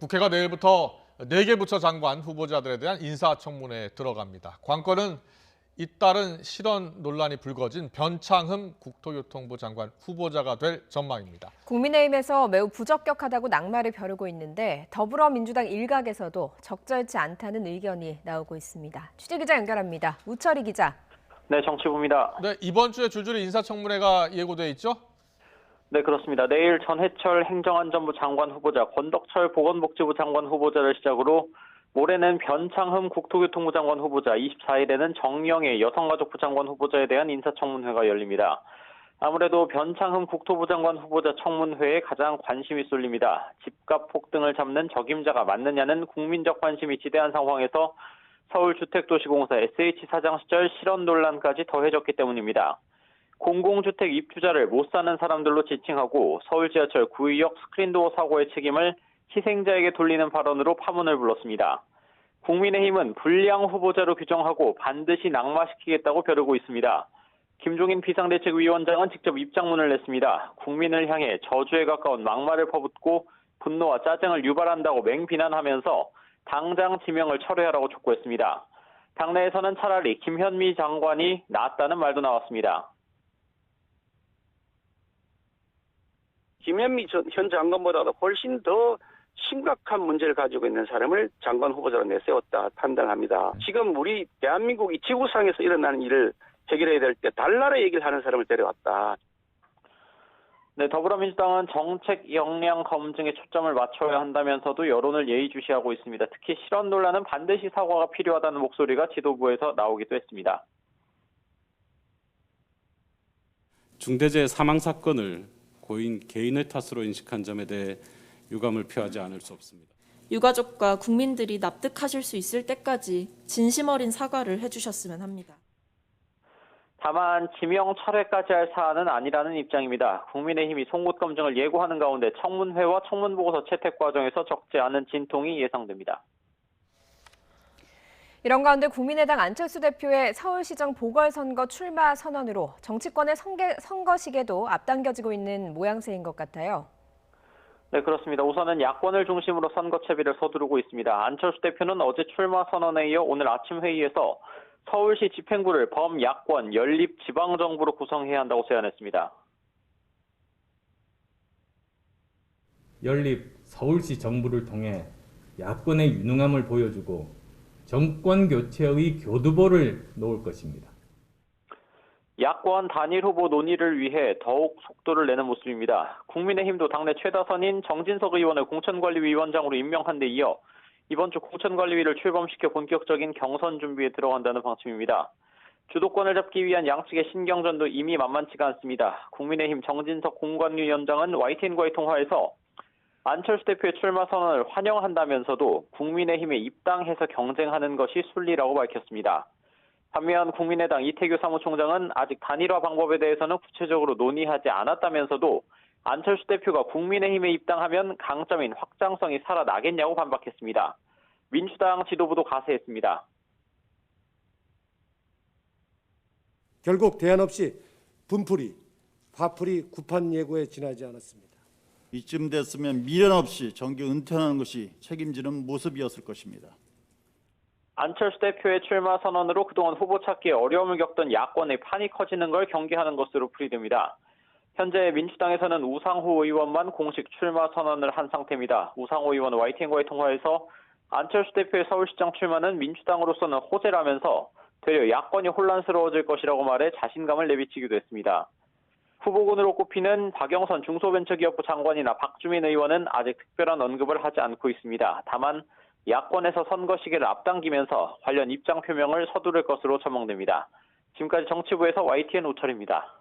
국회가 내일부터 4개 부처 장관 후보자들에 대한 인사청문회에 들어갑니다. 관건은 잇따른 실언 논란이 불거진 변창흠 국토교통부 장관 후보자가 될 전망입니다. 국민의힘에서 매우 부적격하다고 낙마를 벼르고 있는데 더불어민주당 일각에서도 적절치 않다는 의견이 나오고 있습니다. 취재기자 연결합니다. 우철희 기자. 네, 정치부입니다. 네, 이번 주에 줄줄이 인사청문회가 예고돼 있죠? 네, 그렇습니다. 내일 전해철 행정안전부 장관 후보자, 권덕철 보건복지부 장관 후보자를 시작으로 모레는 변창흠 국토교통부 장관 후보자, 24일에는 정영애 여성가족부 장관 후보자에 대한 인사청문회가 열립니다. 아무래도 변창흠 국토부 장관 후보자 청문회에 가장 관심이 쏠립니다. 집값 폭등을 잡는 적임자가 맞느냐는 국민적 관심이 지대한 상황에서 서울주택도시공사 SH 사장 시절 실언 논란까지 더해졌기 때문입니다. 공공주택 입주자를 못 사는 사람들로 지칭하고 서울지하철 구의역 스크린도어 사고의 책임을 희생자에게 돌리는 발언으로 파문을 불렀습니다. 국민의힘은 불량 후보자로 규정하고 반드시 낙마시키겠다고 벼르고 있습니다. 김종인 비상대책위원장은 직접 입장문을 냈습니다. 국민을 향해 저주에 가까운 막말을 퍼붓고 분노와 짜증을 유발한다고 맹비난하면서 당장 지명을 철회하라고 촉구했습니다. 당내에서는 차라리 김현미 장관이 낫다는 말도 나왔습니다. 김현미 현 장관보다도 훨씬 더 심각한 문제를 가지고 있는 사람을 장관 후보자로 내세웠다 판단합니다. 지금 우리 대한민국 이 지구상에서 일어나는 일을 해결해야 될 때 달나라 얘기를 하는 사람을 데려왔다. 네, 더불어민주당은 정책 역량 검증에 초점을 맞춰야 한다면서도 여론을 예의주시하고 있습니다. 특히 실언 논란은 반드시 사과가 필요하다는 목소리가 지도부에서 나오기도 했습니다. 중대재해 사망 사건을 고인 개인의 탓으로 인식한 점에 대해 유감을 표하지 않을 수 없습니다. 유가족과 국민들이 납득하실 수 있을 때까지 진심 어린 사과를 해주셨으면 합니다. 다만 지명 철회까지 할 사안은 아니라는 입장입니다. 국민의힘이 송곳 검증을 예고하는 가운데 청문회와 청문보고서 채택 과정에서 적지 않은 진통이 예상됩니다. 이런 가운데 국민의당 안철수 대표의 서울시장 보궐선거 출마 선언으로 정치권의 선거시계도 앞당겨지고 있는 모양새인 것 같아요. 네, 그렇습니다. 우선은 야권을 중심으로 선거 채비를 서두르고 있습니다. 안철수 대표는 어제 출마 선언에 이어 오늘 아침 회의에서 서울시 집행부를 범야권 연립 지방정부로 구성해야 한다고 제안했습니다. 연립 서울시 정부를 통해 야권의 유능함을 보여주고 정권 교체의 교두보를 놓을 것입니다. 야권 단일 후보 논의를 위해 더욱 속도를 내는 모습입니다. 국민의힘도 당내 최다선인 정진석 의원을 공천관리위원장으로 임명한 데 이어 이번 주 공천관리위를 출범시켜 본격적인 경선 준비에 들어간다는 방침입니다. 주도권을 잡기 위한 양측의 신경전도 이미 만만치가 않습니다. 국민의힘 정진석 공관위원장은 YTN과의 통화에서 안철수 대표의 출마 선언을 환영한다면서도 국민의힘에 입당해서 경쟁하는 것이 순리라고 밝혔습니다. 반면 국민의당 이태규 사무총장은 아직 단일화 방법에 대해서는 구체적으로 논의하지 않았다면서도 안철수 대표가 국민의힘에 입당하면 강점인 확장성이 살아나겠냐고 반박했습니다. 민주당 지도부도 가세했습니다. 결국 대안 없이 분풀이, 화풀이, 구판 예고에 지나지 않았습니다. 이쯤 됐으면 미련 없이 정계 은퇴하는 것이 책임지는 모습이었을 것입니다. 안철수 대표의 출마 선언으로 그동안 후보 찾기에 어려움을 겪던 야권의 판이 커지는 걸 경계하는 것으로 풀이됩니다. 현재 민주당에서는 우상호 의원만 공식 출마 선언을 한 상태입니다. 우상호 의원은 YTN과의 통화에서 안철수 대표의 서울시장 출마는 민주당으로서는 호재라면서 되려 야권이 혼란스러워질 것이라고 말해 자신감을 내비치기도 했습니다. 후보군으로 꼽히는 박영선 중소벤처기업부 장관이나 박주민 의원은 아직 특별한 언급을 하지 않고 있습니다. 다만 야권에서 선거 시기를 앞당기면서 관련 입장 표명을 서두를 것으로 전망됩니다. 지금까지 정치부에서 YTN 우철입니다.